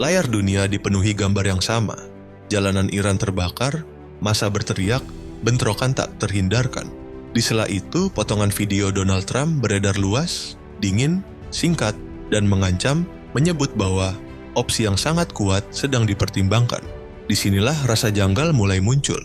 Layar dunia dipenuhi gambar yang sama. Jalanan Iran terbakar, massa berteriak, bentrokan tak terhindarkan. Di sela itu, potongan video Donald Trump beredar luas, dingin, singkat, dan mengancam, menyebut bahwa opsi yang sangat kuat sedang dipertimbangkan. Disinilah rasa janggal mulai muncul.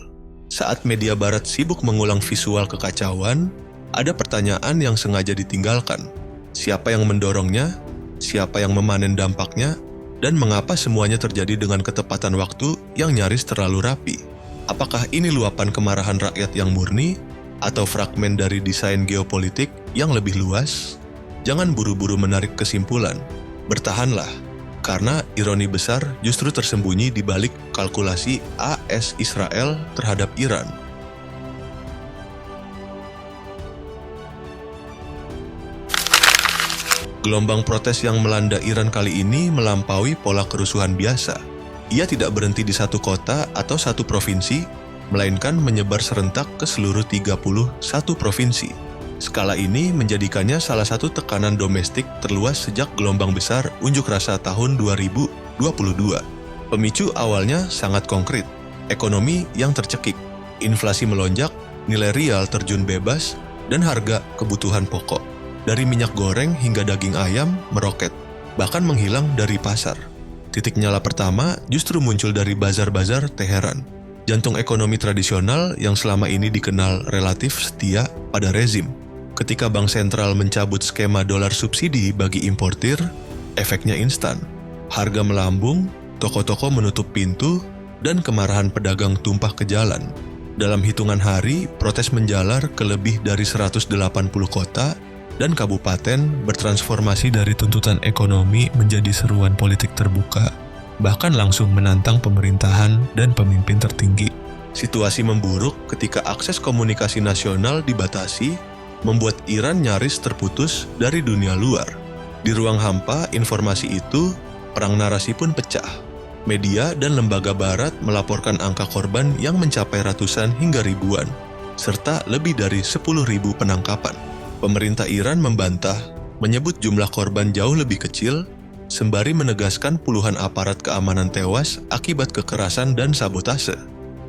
Saat media barat sibuk mengulang visual kekacauan, ada pertanyaan yang sengaja ditinggalkan. Siapa yang mendorongnya? Siapa yang memanen dampaknya? Dan mengapa semuanya terjadi dengan ketepatan waktu yang nyaris terlalu rapi? Apakah ini luapan kemarahan rakyat yang murni, atau fragmen dari desain geopolitik yang lebih luas? Jangan buru-buru menarik kesimpulan. Bertahanlah, karena ironi besar justru tersembunyi di balik kalkulasi AS Israel terhadap Iran. Gelombang protes yang melanda Iran kali ini melampaui pola kerusuhan biasa. Ia tidak berhenti di satu kota atau satu provinsi, melainkan menyebar serentak ke seluruh 31 provinsi. Skala ini menjadikannya salah satu tekanan domestik terluas sejak gelombang besar unjuk rasa tahun 2022. Pemicu awalnya sangat konkret, ekonomi yang tercekik, inflasi melonjak, nilai rial terjun bebas, dan harga kebutuhan pokok. Dari minyak goreng hingga daging ayam meroket, bahkan menghilang dari pasar. Titik nyala pertama justru muncul dari bazar-bazar Teheran, jantung ekonomi tradisional yang selama ini dikenal relatif setia pada rezim. Ketika bank sentral mencabut skema dolar subsidi bagi importir, efeknya instan. Harga melambung, toko-toko menutup pintu, dan kemarahan pedagang tumpah ke jalan. Dalam hitungan hari, protes menjalar ke lebih dari 180 kota, dan kabupaten bertransformasi dari tuntutan ekonomi menjadi seruan politik terbuka, bahkan langsung menantang pemerintahan dan pemimpin tertinggi. Situasi memburuk ketika akses komunikasi nasional dibatasi, membuat Iran nyaris terputus dari dunia luar. Di ruang hampa informasi itu, perang narasi pun pecah. Media dan lembaga barat melaporkan angka korban yang mencapai ratusan hingga ribuan, serta lebih dari 10.000 penangkapan. Pemerintah Iran membantah, menyebut jumlah korban jauh lebih kecil, sembari menegaskan puluhan aparat keamanan tewas akibat kekerasan dan sabotase.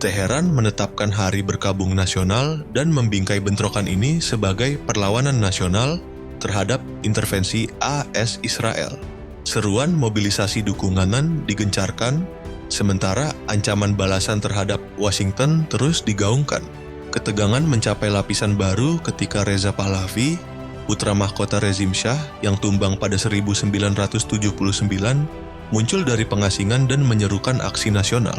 Teheran menetapkan Hari Berkabung Nasional dan membingkai bentrokan ini sebagai perlawanan nasional terhadap intervensi AS Israel. Seruan mobilisasi dukungan digencarkan, sementara ancaman balasan terhadap Washington terus digaungkan. Ketegangan mencapai lapisan baru ketika Reza Pahlavi, putra mahkota rezim Shah yang tumbang pada 1979, muncul dari pengasingan dan menyerukan aksi nasional.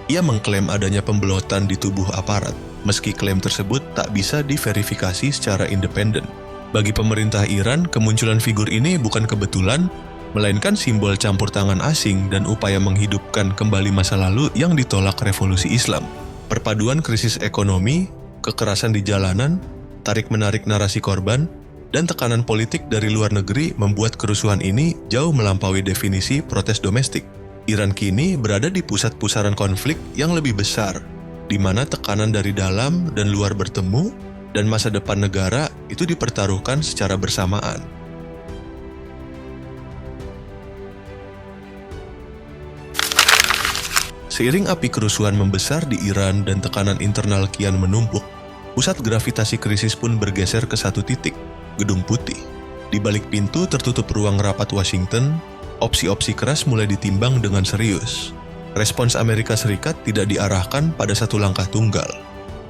Ia mengklaim adanya pembelotan di tubuh aparat, meski klaim tersebut tak bisa diverifikasi secara independen. Bagi pemerintah Iran, kemunculan figur ini bukan kebetulan, melainkan simbol campur tangan asing dan upaya menghidupkan kembali masa lalu yang ditolak revolusi Islam. Perpaduan krisis ekonomi, kekerasan di jalanan, tarik-menarik narasi korban, dan tekanan politik dari luar negeri membuat kerusuhan ini jauh melampaui definisi protes domestik. Iran kini berada di pusat pusaran konflik yang lebih besar, di mana tekanan dari dalam dan luar bertemu, dan masa depan negara itu dipertaruhkan secara bersamaan. Seiring api kerusuhan membesar di Iran dan tekanan internal kian menumpuk, pusat gravitasi krisis pun bergeser ke satu titik, Gedung Putih. Di balik pintu tertutup ruang rapat Washington, opsi-opsi keras mulai ditimbang dengan serius. Respons Amerika Serikat tidak diarahkan pada satu langkah tunggal,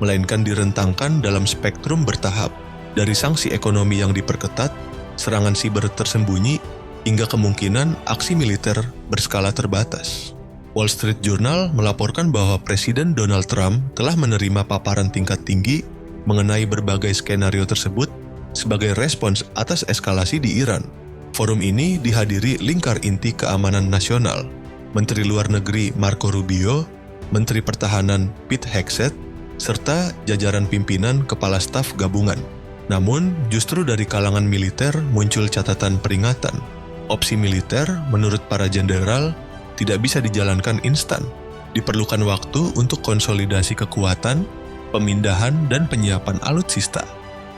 melainkan direntangkan dalam spektrum bertahap, dari sanksi ekonomi yang diperketat, serangan siber tersembunyi, hingga kemungkinan aksi militer berskala terbatas. Wall Street Journal melaporkan bahwa Presiden Donald Trump telah menerima paparan tingkat tinggi mengenai berbagai skenario tersebut sebagai respons atas eskalasi di Iran. Forum ini dihadiri lingkar inti keamanan nasional, Menteri Luar Negeri Marco Rubio, Menteri Pertahanan Pete Hegseth, serta jajaran pimpinan kepala staf gabungan. Namun, justru dari kalangan militer muncul catatan peringatan. Opsi militer, menurut para jenderal, tidak bisa dijalankan instan. Diperlukan waktu untuk konsolidasi kekuatan, pemindahan dan penyiapan alutsista,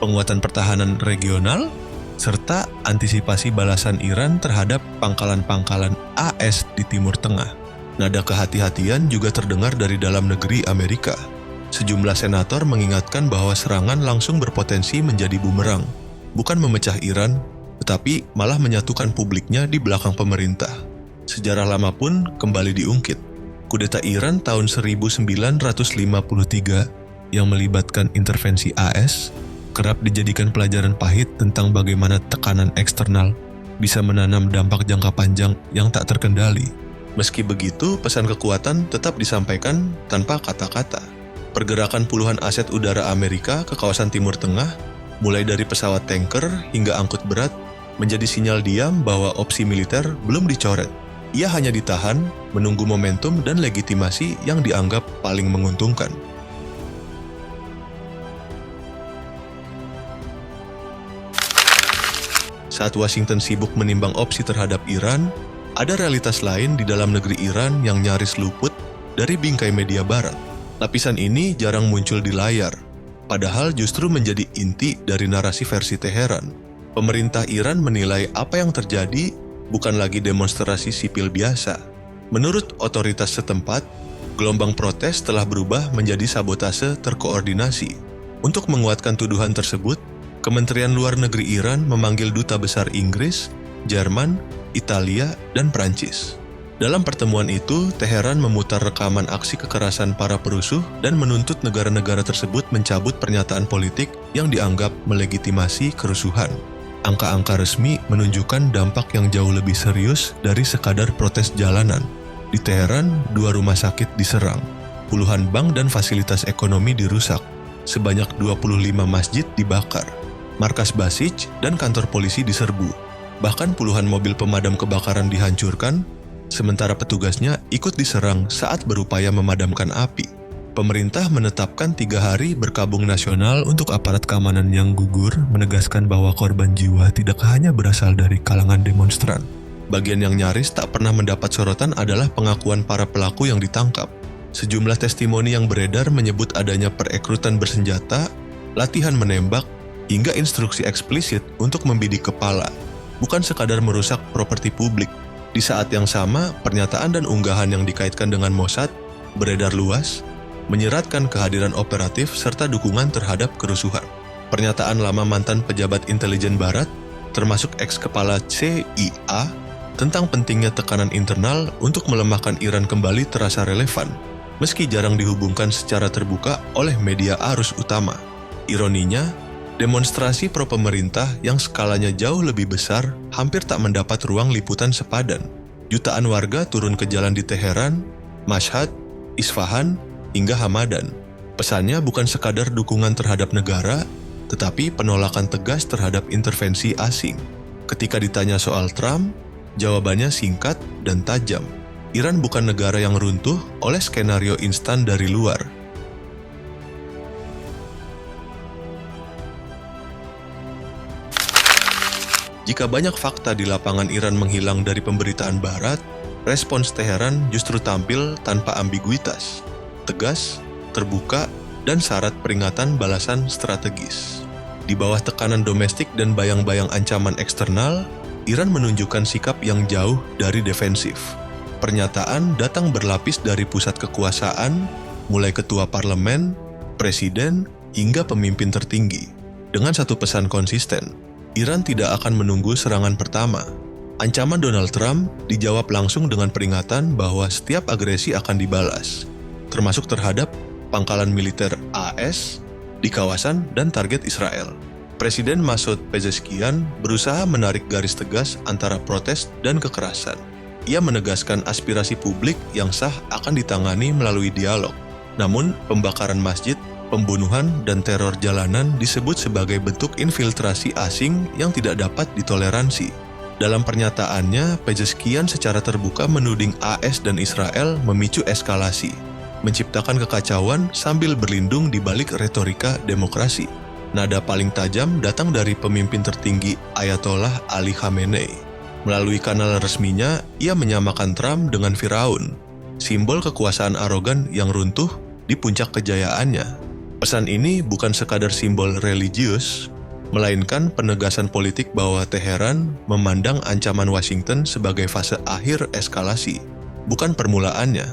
penguatan pertahanan regional, serta antisipasi balasan Iran terhadap pangkalan-pangkalan AS di Timur Tengah. Nada kehati-hatian juga terdengar dari dalam negeri Amerika. Sejumlah senator mengingatkan bahwa serangan langsung berpotensi menjadi bumerang, bukan memecah Iran, tetapi malah menyatukan publiknya di belakang pemerintah. Sejarah lama pun kembali diungkit. Kudeta Iran tahun 1953 yang melibatkan intervensi AS kerap dijadikan pelajaran pahit tentang bagaimana tekanan eksternal bisa menanam dampak jangka panjang yang tak terkendali. Meski begitu, pesan kekuatan tetap disampaikan tanpa kata-kata. Pergerakan puluhan aset udara Amerika ke kawasan Timur Tengah, mulai dari pesawat tanker hingga angkut berat, menjadi sinyal diam bahwa opsi militer belum dicoret. Ia hanya ditahan, menunggu momentum dan legitimasi yang dianggap paling menguntungkan. Saat Washington sibuk menimbang opsi terhadap Iran, ada realitas lain di dalam negeri Iran yang nyaris luput dari bingkai media barat. Lapisan ini jarang muncul di layar, padahal justru menjadi inti dari narasi versi Teheran. Pemerintah Iran menilai apa yang terjadi bukan lagi demonstrasi sipil biasa. Menurut otoritas setempat, gelombang protes telah berubah menjadi sabotase terkoordinasi. Untuk menguatkan tuduhan tersebut, Kementerian Luar Negeri Iran memanggil duta besar Inggris, Jerman, Italia, dan Prancis. Dalam pertemuan itu, Teheran memutar rekaman aksi kekerasan para perusuh dan menuntut negara-negara tersebut mencabut pernyataan politik yang dianggap melegitimasi kerusuhan. Angka-angka resmi menunjukkan dampak yang jauh lebih serius dari sekadar protes jalanan. Di Teheran, 2 rumah sakit diserang, puluhan bank dan fasilitas ekonomi dirusak, sebanyak 25 masjid dibakar, markas Basij dan kantor polisi diserbu. Bahkan puluhan mobil pemadam kebakaran dihancurkan, sementara petugasnya ikut diserang saat berupaya memadamkan api. Pemerintah menetapkan 3 hari berkabung nasional untuk aparat keamanan yang gugur, menegaskan bahwa korban jiwa tidak hanya berasal dari kalangan demonstran. Bagian yang nyaris tak pernah mendapat sorotan adalah pengakuan para pelaku yang ditangkap. Sejumlah testimoni yang beredar menyebut adanya perekrutan bersenjata, latihan menembak, hingga instruksi eksplisit untuk membidik kepala, bukan sekadar merusak properti publik. Di saat yang sama, pernyataan dan unggahan yang dikaitkan dengan Mossad beredar luas, menyeratkan kehadiran operatif serta dukungan terhadap kerusuhan. Pernyataan lama mantan pejabat intelijen barat, termasuk eks-kepala CIA, tentang pentingnya tekanan internal untuk melemahkan Iran kembali terasa relevan, meski jarang dihubungkan secara terbuka oleh media arus utama. Ironinya, demonstrasi pro-pemerintah yang skalanya jauh lebih besar hampir tak mendapat ruang liputan sepadan. Jutaan warga turun ke jalan di Teheran, Mashhad, Isfahan, hingga Hamadan. Pesannya bukan sekadar dukungan terhadap negara, tetapi penolakan tegas terhadap intervensi asing. Ketika ditanya soal Trump, jawabannya singkat dan tajam. Iran bukan negara yang runtuh oleh skenario instan dari luar. Jika banyak fakta di lapangan Iran menghilang dari pemberitaan barat, respons Teheran justru tampil tanpa ambiguitas, tegas, terbuka, dan syarat peringatan balasan strategis. Di bawah tekanan domestik dan bayang-bayang ancaman eksternal, Iran menunjukkan sikap yang jauh dari defensif. Pernyataan datang berlapis dari pusat kekuasaan, mulai ketua parlemen, presiden, hingga pemimpin tertinggi. Dengan satu pesan konsisten, Iran tidak akan menunggu serangan pertama. Ancaman Donald Trump dijawab langsung dengan peringatan bahwa setiap agresi akan dibalas, termasuk terhadap pangkalan militer AS di kawasan dan target Israel. Presiden Masoud Pezeshkian berusaha menarik garis tegas antara protes dan kekerasan. Ia menegaskan aspirasi publik yang sah akan ditangani melalui dialog. Namun, pembakaran masjid, pembunuhan, dan teror jalanan disebut sebagai bentuk infiltrasi asing yang tidak dapat ditoleransi. Dalam pernyataannya, Pezeshkian secara terbuka menuding AS dan Israel memicu eskalasi, menciptakan kekacauan sambil berlindung di balik retorika demokrasi. Nada paling tajam datang dari pemimpin tertinggi Ayatollah Ali Khamenei. Melalui kanal resminya, ia menyamakan Trump dengan Firaun, simbol kekuasaan arogan yang runtuh di puncak kejayaannya. Pesan ini bukan sekadar simbol religius, melainkan penegasan politik bahwa Teheran memandang ancaman Washington sebagai fase akhir eskalasi, bukan permulaannya.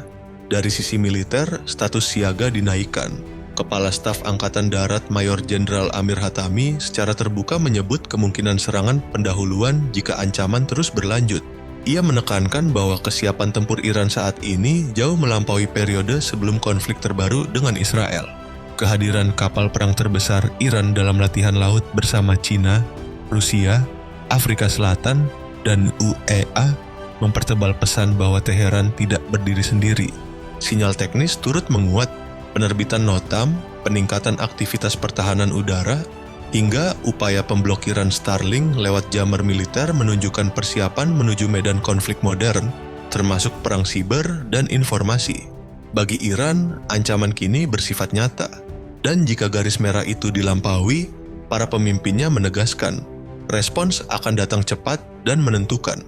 Dari sisi militer, status siaga dinaikkan. Kepala Staf Angkatan Darat Mayor Jenderal Amir Hatami secara terbuka menyebut kemungkinan serangan pendahuluan jika ancaman terus berlanjut. Ia menekankan bahwa kesiapan tempur Iran saat ini jauh melampaui periode sebelum konflik terbaru dengan Israel. Kehadiran kapal perang terbesar Iran dalam latihan laut bersama Cina, Rusia, Afrika Selatan, dan UEA mempertebal pesan bahwa Teheran tidak berdiri sendiri. Sinyal teknis turut menguat, penerbitan NOTAM, peningkatan aktivitas pertahanan udara, hingga upaya pemblokiran Starlink lewat jammer militer menunjukkan persiapan menuju medan konflik modern, termasuk perang siber dan informasi. Bagi Iran, ancaman kini bersifat nyata, dan jika garis merah itu dilampaui, para pemimpinnya menegaskan, respons akan datang cepat dan menentukan.